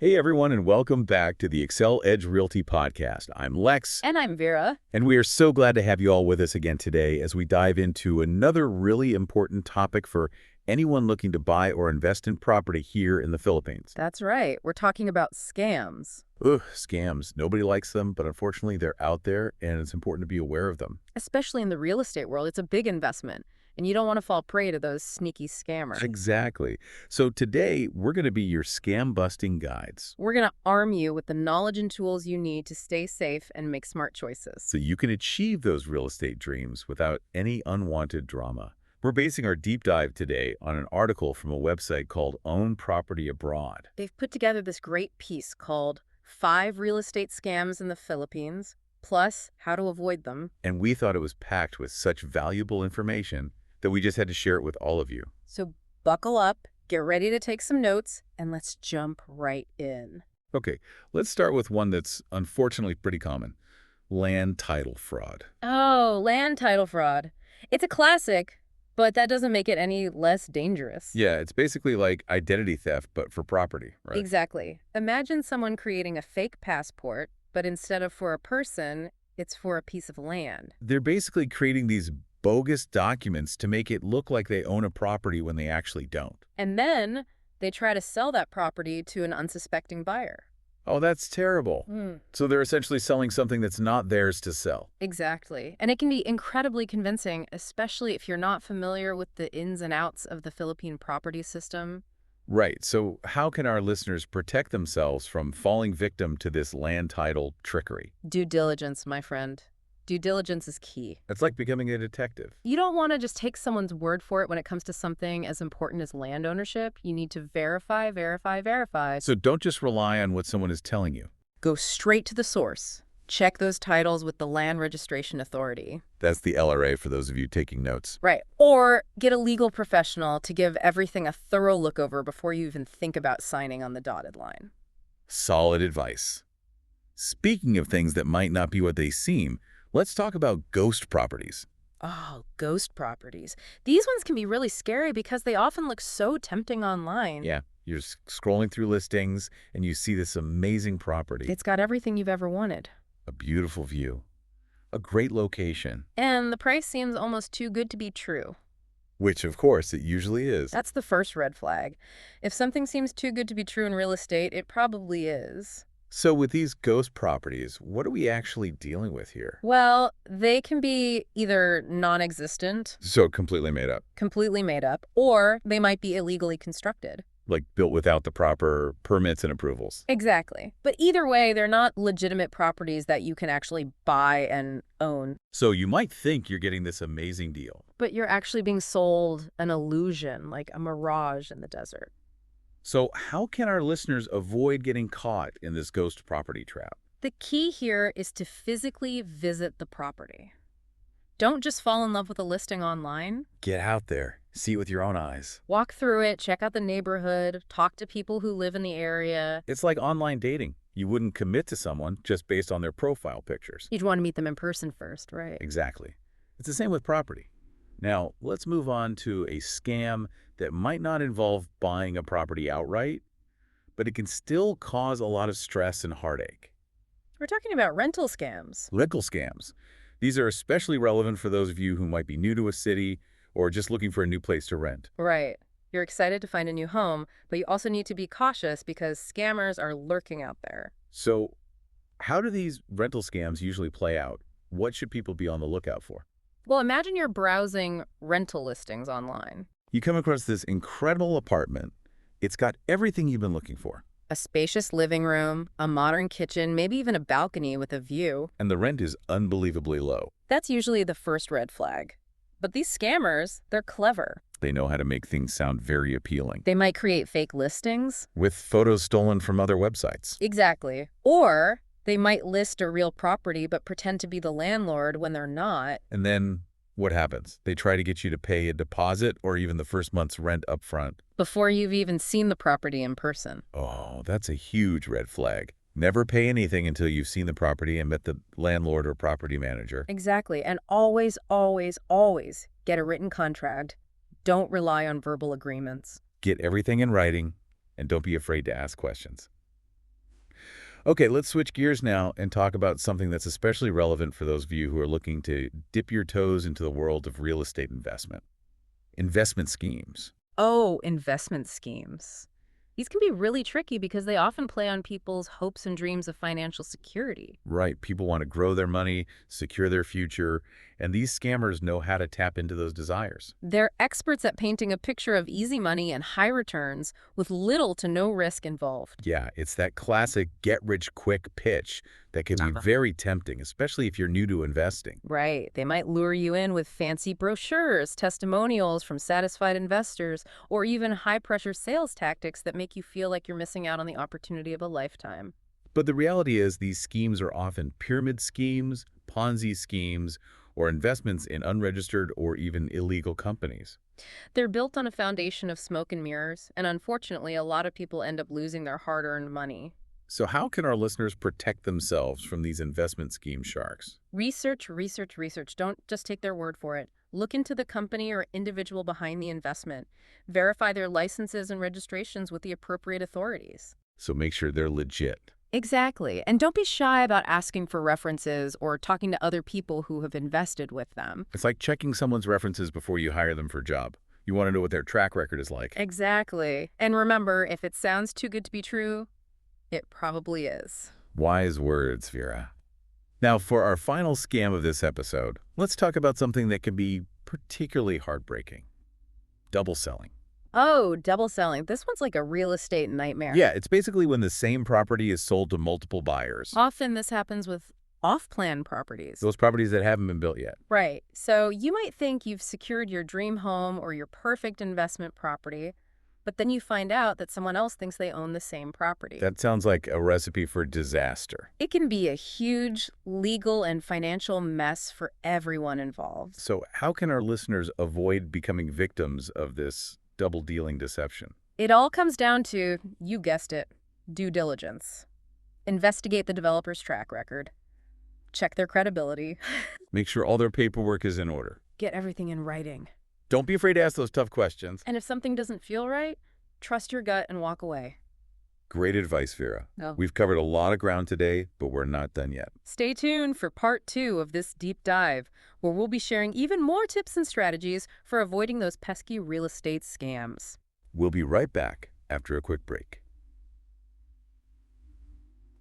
Hey everyone, and welcome back to the Excel Edge Realty Podcast. I'm Lex, And I'm Vera. and we are so glad to have you all with us again today as we dive into another really important topic for anyone looking to buy or invest in property here in the Philippines. That's right. We're talking about scams, Ugh, scams. Nobody likes them, but unfortunately they're out there, and it's important to be aware of them. especially in the real estate world. It's a big investment, and you don't want to fall prey to those sneaky scammers. Exactly. So today, we're going to be your scam-busting guides, We're going to arm you with the knowledge and tools you need to stay safe and make smart choices. so you can achieve those real estate dreams without any unwanted drama. We're basing our deep dive today on an article from a website called Own Property Abroad. They've put together this great piece called 5 Real Estate Scams in the Philippines, plus How to Avoid Them. And we thought it was packed with such valuable information that we just had to share it with all of you. So buckle up, get ready to take some notes, and let's jump right in. Okay, let's start with one that's unfortunately pretty common. Land title fraud. Oh, land title fraud. It's a classic, but that doesn't make it any less dangerous. Yeah, it's basically like identity theft, but for property, right? Exactly. Imagine someone creating a fake passport, but instead of for a person, it's for a piece of land. They're basically creating these bogus documents to make it look like they own a property when they actually don't. And then they try to sell that property to an unsuspecting buyer. Oh, that's terrible. So they're essentially selling something that's not theirs to sell. Exactly. And it can be incredibly convincing, especially if you're not familiar with the ins and outs of the Philippine property system. Right. So how can our listeners protect themselves from falling victim to this land title trickery? Due diligence, my friend. Due diligence is key. It's like becoming a detective. You don't want to just take someone's word for it when it comes to something as important as land ownership. You need to verify, verify, verify. So don't just rely on what someone is telling you. Go straight to the source. Check those titles with the Land Registration Authority. That's the LRA for those of you taking notes. Right. Or get a legal professional to give everything a thorough look over before you even think about signing on the dotted line. Solid advice. Speaking of things that might not be what they seem, let's talk about ghost properties. Oh, ghost properties. These ones can be really scary because they often look so tempting online. Yeah, you're scrolling through listings and you see this amazing property. It's got everything you've ever wanted. A beautiful view, a great location, And the price seems almost too good to be true. which of course it usually is. That's the first red flag. If something seems too good to be true in real estate, it probably is. So with these ghost properties, what are we actually dealing with here? Well, they can be either non-existent, So completely made up, completely made up, or they might be illegally constructed. like built without the proper permits and approvals. Exactly. But either way, they're not legitimate properties that you can actually buy and own. So you might think you're getting this amazing deal. But you're actually being sold an illusion, like a mirage in the desert. So how can our listeners avoid getting caught in this ghost property trap? The key here is to physically visit the property. Don't just fall in love with a listing online. Get out there, see it with your own eyes. Walk through it, check out the neighborhood, talk to people who live in the area. It's like online dating. You wouldn't commit to someone just based on their profile pictures. You'd want to meet them in person first, right? Exactly. It's the same with property. Now, let's move on to a scam that might not involve buying a property outright, but it can still cause a lot of stress and heartache. We're talking about rental scams. Rental scams. These are especially relevant for those of you who might be new to a city or just looking for a new place to rent. Right. You're excited to find a new home, but you also need to be cautious because scammers are lurking out there. So, how do these rental scams usually play out? What should people be on the lookout for? Well, imagine you're browsing rental listings online. You come across this incredible apartment. It's got everything you've been looking for, A spacious living room, a modern kitchen, maybe even a balcony with a view. and the rent is unbelievably low. That's usually the first red flag. But these scammers, they're clever. They know how to make things sound very appealing, They might create fake listings. with photos stolen from other websites. Exactly. Or they might list a real property but pretend to be the landlord when they're not. And then what happens? They try to get you to pay a deposit or even the first month's rent up front. Before you've even seen the property in person. Oh, that's a huge red flag. Never pay anything until you've seen the property and met the landlord or property manager. Exactly. And always, always, always get a written contract. Don't rely on verbal agreements. Get everything in writing, and don't be afraid to ask questions. Okay, let's switch gears now and talk about something that's especially relevant for those of you who are looking to dip your toes into the world of real estate investment. Investment schemes. Oh, investment schemes. These can be really tricky because they often play on people's hopes and dreams of financial security. Right, people want to grow their money, secure their future, and these scammers know how to tap into those desires. They're experts at painting a picture of easy money and high returns with little to no risk involved. Yeah, it's that classic get-rich-quick pitch that can be very tempting, especially if you're new to investing. Right. They might lure you in with fancy brochures, testimonials from satisfied investors, or even high-pressure sales tactics that make you feel like you're missing out on the opportunity of a lifetime. But the reality is these schemes are often pyramid schemes, Ponzi schemes, or investments in unregistered or even illegal companies. They're built on a foundation of smoke and mirrors, and unfortunately, a lot of people end up losing their hard-earned money. So how can our listeners protect themselves from these investment scheme sharks? Research, research, research. Don't just take their word for it. Look into the company or individual behind the investment. Verify their licenses and registrations with the appropriate authorities. So make sure they're legit. Exactly. And don't be shy about asking for references or talking to other people who have invested with them. It's like checking someone's references before you hire them for a job. You want to know what their track record is like. Exactly. And remember, if it sounds too good to be true, it probably is. Wise words, Vera. Now, for our final scam of this episode, let's talk about something that can be particularly heartbreaking. Double selling. Oh, double selling. This one's like a real estate nightmare. Yeah, it's basically when the same property is sold to multiple buyers. Often this happens with off-plan properties. Those properties that haven't been built yet. Right. So you might think you've secured your dream home or your perfect investment property, but then you find out that someone else thinks they own the same property. That sounds like a recipe for disaster. It can be a huge legal and financial mess for everyone involved. So how can our listeners avoid becoming victims of this double-dealing deception? It all comes down to, you guessed it, due diligence. Investigate the developer's track record. Check their credibility. Make sure all their paperwork is in order. Get everything in writing. Don't be afraid to ask those tough questions. And if something doesn't feel right, trust your gut and walk away. Great advice, Vera. Oh. We've covered a lot of ground today, but we're not done yet. Stay tuned for part 2 of this deep dive, where we'll be sharing even more tips and strategies for avoiding those pesky real estate scams. We'll be right back after a quick break.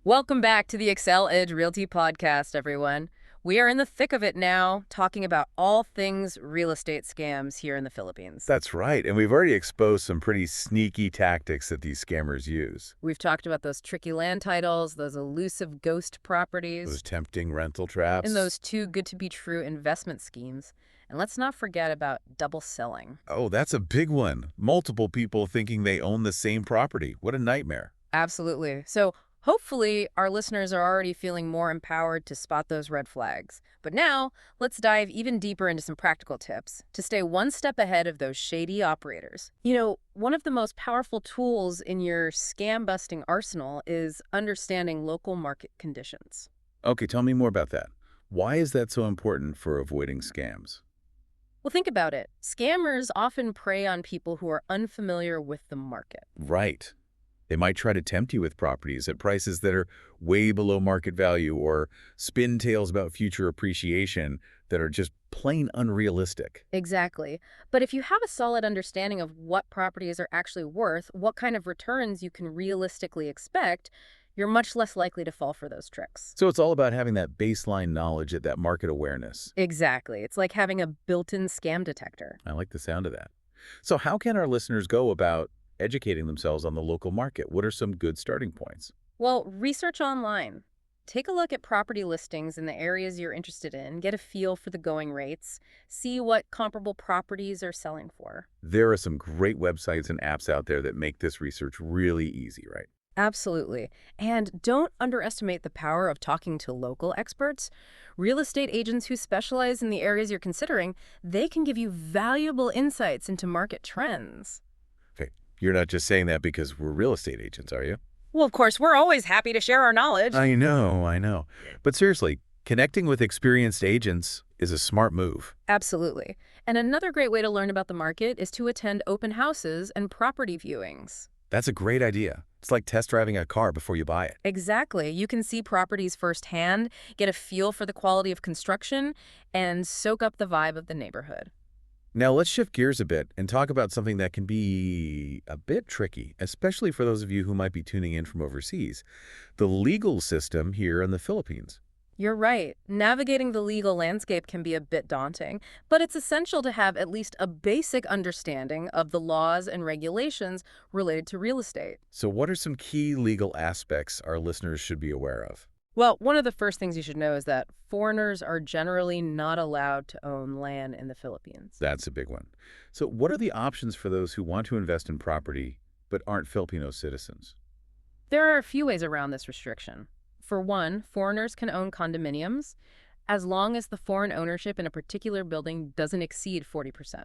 Welcome back to the Excel Edge Realty Podcast, everyone. We are in the thick of it now, talking about all things real estate scams here in the Philippines. That's right, and we've already exposed some pretty sneaky tactics that these scammers use. We've talked about those tricky land titles, those elusive ghost properties, Those tempting rental traps. and those too good to be true investment schemes. And let's not forget about double selling. Oh, that's a big one. Multiple people thinking they own the same property. What a nightmare. Absolutely. So hopefully our listeners are already feeling more empowered to spot those red flags. But now let's dive even deeper into some practical tips to stay one step ahead of those shady operators. You know, one of the most powerful tools in your scam busting arsenal is understanding local market conditions. Okay, tell me more about that. Why is that so important for avoiding scams? Well, think about it. Scammers often prey on people who are unfamiliar with the market. Right. They might try to tempt you with properties at prices that are way below market value or spin tales about future appreciation that are just plain unrealistic. Exactly. But if you have a solid understanding of what properties are actually worth, what kind of returns you can realistically expect, you're much less likely to fall for those tricks. So it's all about having that baseline knowledge at that market awareness. Exactly. It's like having a built-in scam detector. I like the sound of that. So how can our listeners go about educating themselves on the local market? What are some good starting points? Well, research online. Take a look at property listings in the areas you're interested in, get a feel for the going rates, see what comparable properties are selling for. There are some great websites and apps out there that make this research really easy, right? Absolutely. And don't underestimate the power of talking to local experts. Real estate agents who specialize in the areas you're considering, they can give you valuable insights into market trends. Okay, you're not just saying that because we're real estate agents, are you? Well, of course, we're always happy to share our knowledge. I know. But seriously, connecting with experienced agents is a smart move. Absolutely. And another great way to learn about the market is to attend open houses and property viewings. That's a great idea. It's like test driving a car before you buy it. Exactly. You can see properties firsthand, get a feel for the quality of construction, and soak up the vibe of the neighborhood. Now let's shift gears a bit and talk about something that can be a bit tricky, especially for those of you who might be tuning in from overseas. The legal system here in the Philippines. You're right. Navigating the legal landscape can be a bit daunting, but it's essential to have at least a basic understanding of the laws and regulations related to real estate. So what are some key legal aspects our listeners should be aware of? Well, one of the first things you should know is that foreigners are generally not allowed to own land in the Philippines. That's a big one. So what are the options for those who want to invest in property but aren't Filipino citizens? There are a few ways around this restriction. For one, foreigners can own condominiums as long as the foreign ownership in a particular building doesn't exceed 40%.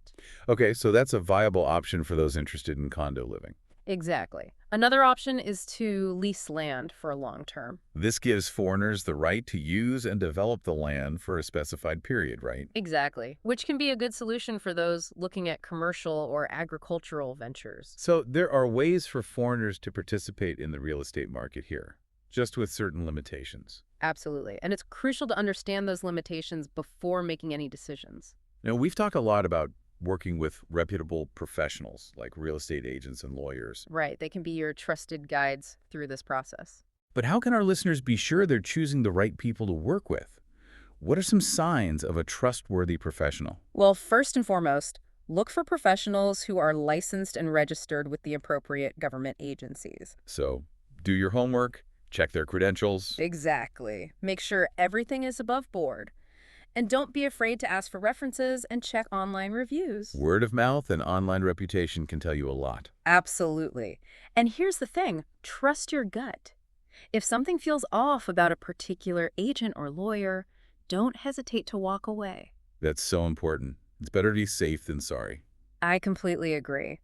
Okay, so that's a viable option for those interested in condo living. Exactly. Another option is to lease land for a long term. This gives foreigners the right to use and develop the land for a specified period, right? Exactly. Which can be a good solution for those looking at commercial or agricultural ventures. So there are ways for foreigners to participate in the real estate market here, just with certain limitations. Absolutely. And it's crucial to understand those limitations before making any decisions. Now, we've talked a lot about working with reputable professionals like real estate agents and lawyers. Right. They can be your trusted guides through this process. But how can our listeners be sure they're choosing the right people to work with? What are some signs of a trustworthy professional? Well, first and foremost, look for professionals who are licensed and registered with the appropriate government agencies. So, do your homework, check their credentials. Exactly. Make sure everything is above board. And don't be afraid to ask for references and check online reviews. Word of mouth and online reputation can tell you a lot. Absolutely. And here's the thing, trust your gut. If something feels off about a particular agent or lawyer, don't hesitate to walk away. That's so important. It's better to be safe than sorry. I completely agree.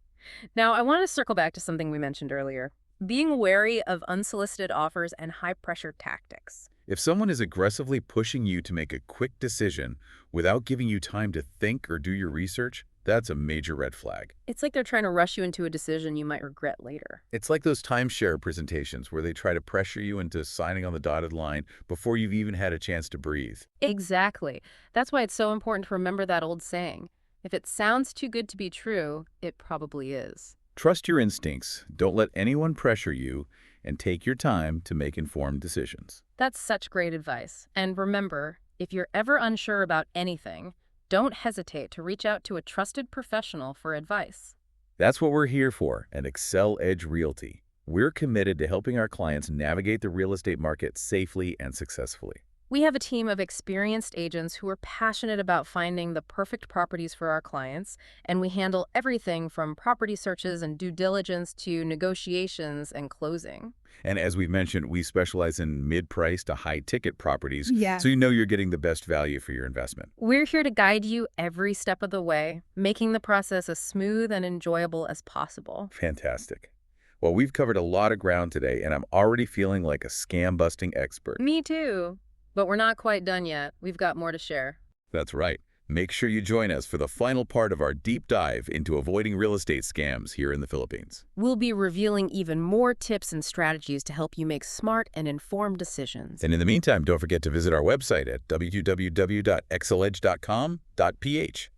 Now, I want to circle back to something we mentioned earlier. Being wary of unsolicited offers and high-pressure tactics. If someone is aggressively pushing you to make a quick decision without giving you time to think or do your research, that's a major red flag. It's like they're trying to rush you into a decision you might regret later. It's like those timeshare presentations where they try to pressure you into signing on the dotted line before you've even had a chance to breathe. Exactly. That's why it's so important to remember that old saying. If it sounds too good to be true, it probably is. Trust your instincts, don't let anyone pressure you, and take your time to make informed decisions. That's such great advice. And remember, if you're ever unsure about anything, don't hesitate to reach out to a trusted professional for advice. That's what we're here for at Excel Edge Realty. We're committed to helping our clients navigate the real estate market safely and successfully. We have a team of experienced agents who are passionate about finding the perfect properties for our clients, and we handle everything from property searches and due diligence to negotiations and closing. And as we've mentioned, we specialize in mid-price to high-ticket properties, Yeah. so you know you're getting the best value for your investment. We're here to guide you every step of the way, making the process as smooth and enjoyable as possible. Fantastic. Well, we've covered a lot of ground today, and I'm already feeling like a scam-busting expert. Me too. But we're not quite done yet. We've got more to share. That's right. Make sure you join us for the final part of our deep dive into avoiding real estate scams here in the Philippines. We'll be revealing even more tips and strategies to help you make smart and informed decisions. And in the meantime, don't forget to visit our website at www.exceledge.com.ph.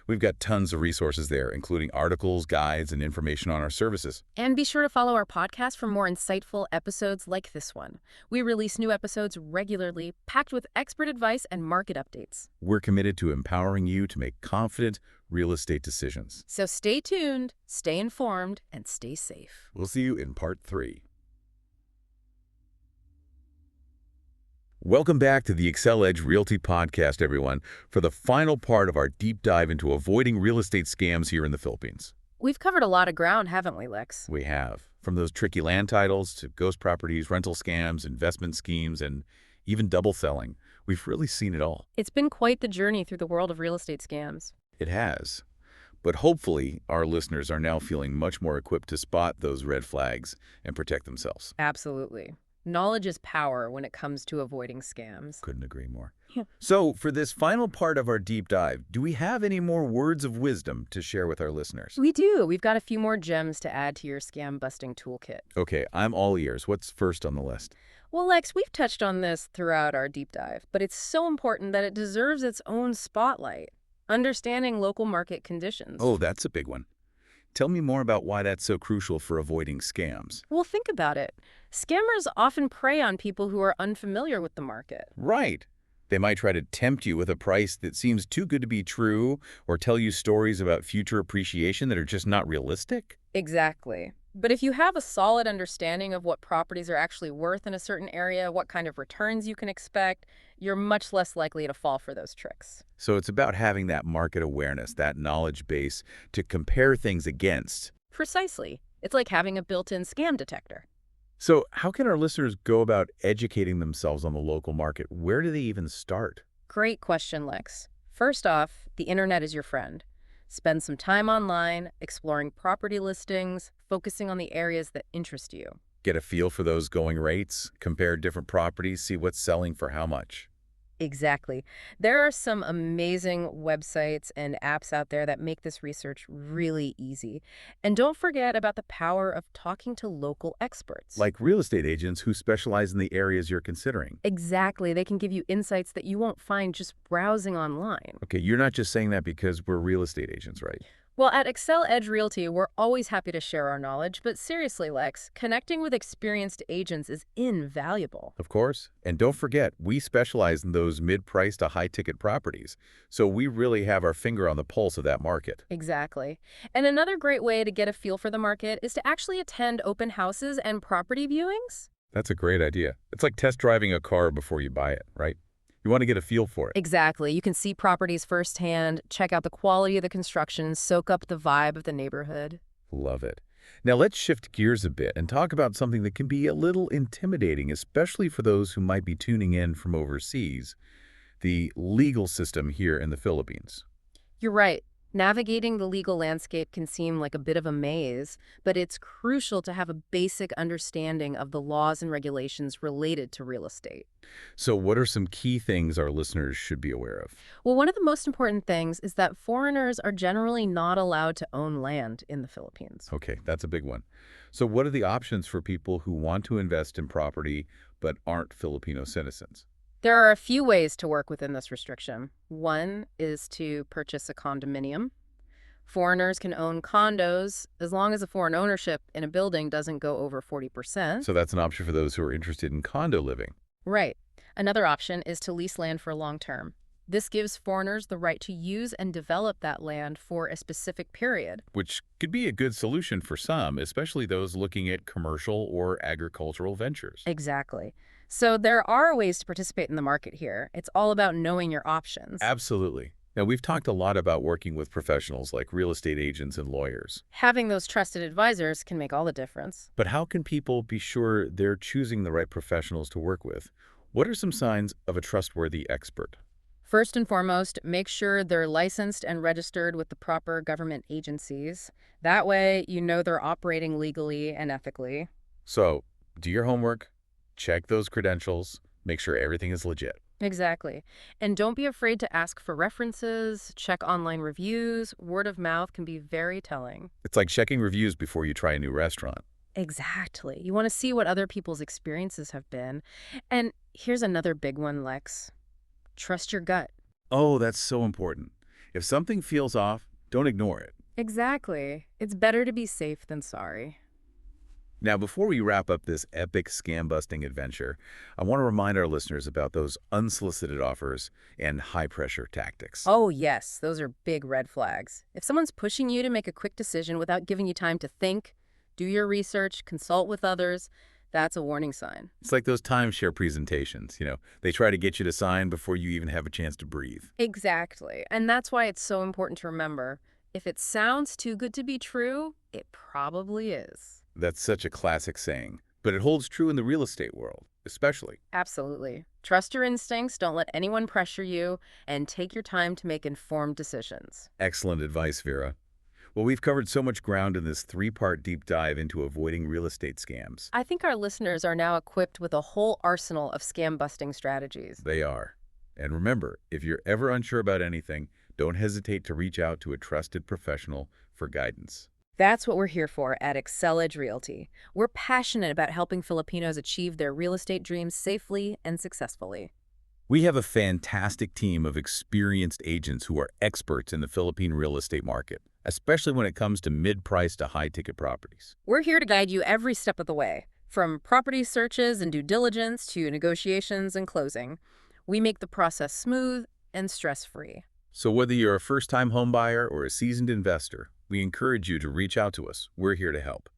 We've got tons of resources there, including articles, guides, and information on our services. And be sure to follow our podcast for more insightful episodes like this one. We release new episodes regularly, packed with expert advice and market updates. We're committed to empowering you to make confident real estate decisions. So stay tuned, stay informed, and stay safe. We'll see you in part 3. Welcome back to the Excel Edge Realty Podcast, everyone, for the final part of our deep dive into avoiding real estate scams here in the Philippines. We've covered a lot of ground, haven't we, Lex? We have. From those tricky land titles to ghost properties, rental scams, investment schemes, and even double selling. We've really seen it all. It's been quite the journey through the world of real estate scams. It has. But hopefully, our listeners are now feeling much more equipped to spot those red flags and protect themselves. Absolutely. Knowledge is power when it comes to avoiding scams. Couldn't agree more. Yeah. So, for this final part of our deep dive, do we have any more words of wisdom to share with our listeners? We do. We've got a few more gems to add to your scam busting toolkit. Okay, I'm all ears. What's first on the list? Well, Lex, we've touched on this throughout our deep dive, but it's so important that it deserves its own spotlight. Understanding local market conditions. Oh, that's a big one. Tell me more about why that's so crucial for avoiding scams. Well, think about it. Scammers often prey on people who are unfamiliar with the market. Right. They might try to tempt you with a price that seems too good to be true, or tell you stories about future appreciation that are just not realistic. Exactly. But if you have a solid understanding of what properties are actually worth in a certain area, what kind of returns you can expect, you're much less likely to fall for those tricks. So it's about having that market awareness, that knowledge base to compare things against. Precisely. It's like having a built-in scam detector. So how can our listeners go about educating themselves on the local market? Where do they even start? Great question, Lex. First off, the internet is your friend. Spend some time online, exploring property listings, focusing on the areas that interest you. Get a feel for those going rates, compare different properties, see what's selling for how much. Exactly. There are some amazing websites and apps out there that make this research really easy. And don't forget about the power of talking to local experts. Like real estate agents who specialize in the areas you're considering. Exactly. They can give you insights that you won't find just browsing online. Okay, you're not just saying that because we're real estate agents, right? Well, at Excel Edge Realty, we're always happy to share our knowledge, but seriously, Lex, connecting with experienced agents is invaluable. Of course. And don't forget, we specialize in those mid-price to high-ticket properties. So we really have our finger on the pulse of that market. Exactly. And another great way to get a feel for the market is to actually attend open houses and property viewings. That's a great idea. It's like test driving a car before you buy it, right? You want to get a feel for it. Exactly. You can see properties firsthand, check out the quality of the construction, soak up the vibe of the neighborhood. Love it. Now let's shift gears a bit and talk about something that can be a little intimidating, especially for those who might be tuning in from overseas, the legal system here in the Philippines. You're right. Navigating the legal landscape can seem like a bit of a maze, but it's crucial to have a basic understanding of the laws and regulations related to real estate. So what are some key things our listeners should be aware of? Well, one of the most important things is that foreigners are generally not allowed to own land in the Philippines. Okay, that's a big one. So what are the options for people who want to invest in property but aren't Filipino citizens? There are a few ways to work within this restriction. One is to purchase a condominium. Foreigners can own condos as long as the foreign ownership in a building doesn't go over 40%. So that's an option for those who are interested in condo living. Right. Another option is to lease land for long term. This gives foreigners the right to use and develop that land for a specific period. Which could be a good solution for some, especially those looking at commercial or agricultural ventures. Exactly. So there are ways to participate in the market here. It's all about knowing your options. Absolutely. Now, we've talked a lot about working with professionals like real estate agents and lawyers. Having those trusted advisors can make all the difference. But how can people be sure they're choosing the right professionals to work with? What are some signs of a trustworthy expert? First and foremost, make sure they're licensed and registered with the proper government agencies. That way, you know they're operating legally and ethically. So, do your homework, check those credentials, make sure everything is legit. Exactly. And don't be afraid to ask for references, check online reviews. Word of mouth can be very telling. It's like checking reviews before you try a new restaurant. Exactly. You want to see what other people's experiences have been. And here's another big one, Lex. Trust your gut. Oh, that's so important. If something feels off, don't ignore it. Exactly. It's better to be safe than sorry. Now, before we wrap up this epic scam-busting adventure, I want to remind our listeners about those unsolicited offers and high-pressure tactics. Oh, yes. Those are big red flags. If someone's pushing you to make a quick decision without giving you time to think, do your research, consult with others, that's a warning sign. It's like those timeshare presentations, they try to get you to sign before you even have a chance to breathe. Exactly. And that's why it's so important to remember, if it sounds too good to be true, it probably is. That's such a classic saying, but it holds true in the real estate world, especially. Absolutely. Trust your instincts, don't let anyone pressure you, and take your time to make informed decisions. Excellent advice, Vera. Well, we've covered so much ground in this three-part deep dive into avoiding real estate scams. I think our listeners are now equipped with a whole arsenal of scam-busting strategies. They are. And remember, if you're ever unsure about anything, don't hesitate to reach out to a trusted professional for guidance. That's what we're here for at Excel Edge Realty. We're passionate about helping Filipinos achieve their real estate dreams safely and successfully. We have a fantastic team of experienced agents who are experts in the Philippine real estate market, especially when it comes to mid-price to high-ticket properties. We're here to guide you every step of the way, from property searches and due diligence to negotiations and closing. We make the process smooth and stress-free. So whether you're a first-time homebuyer or a seasoned investor, we encourage you to reach out to us. We're here to help.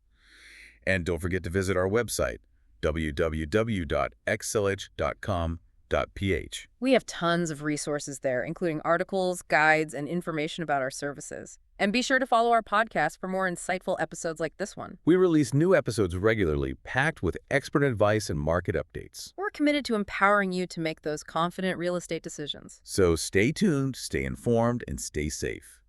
And don't forget to visit our website, www.exceledge.com.ph. We have tons of resources there, including articles, guides, and information about our services. And be sure to follow our podcast for more insightful episodes like this one. We release new episodes regularly, packed with expert advice and market updates. We're committed to empowering you to make those confident real estate decisions. So stay tuned, stay informed, and stay safe.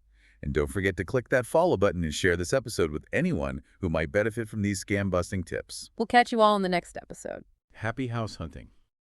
And don't forget to click that follow button and share this episode with anyone who might benefit from these scam-busting tips. We'll catch you all in the next episode. Happy house hunting.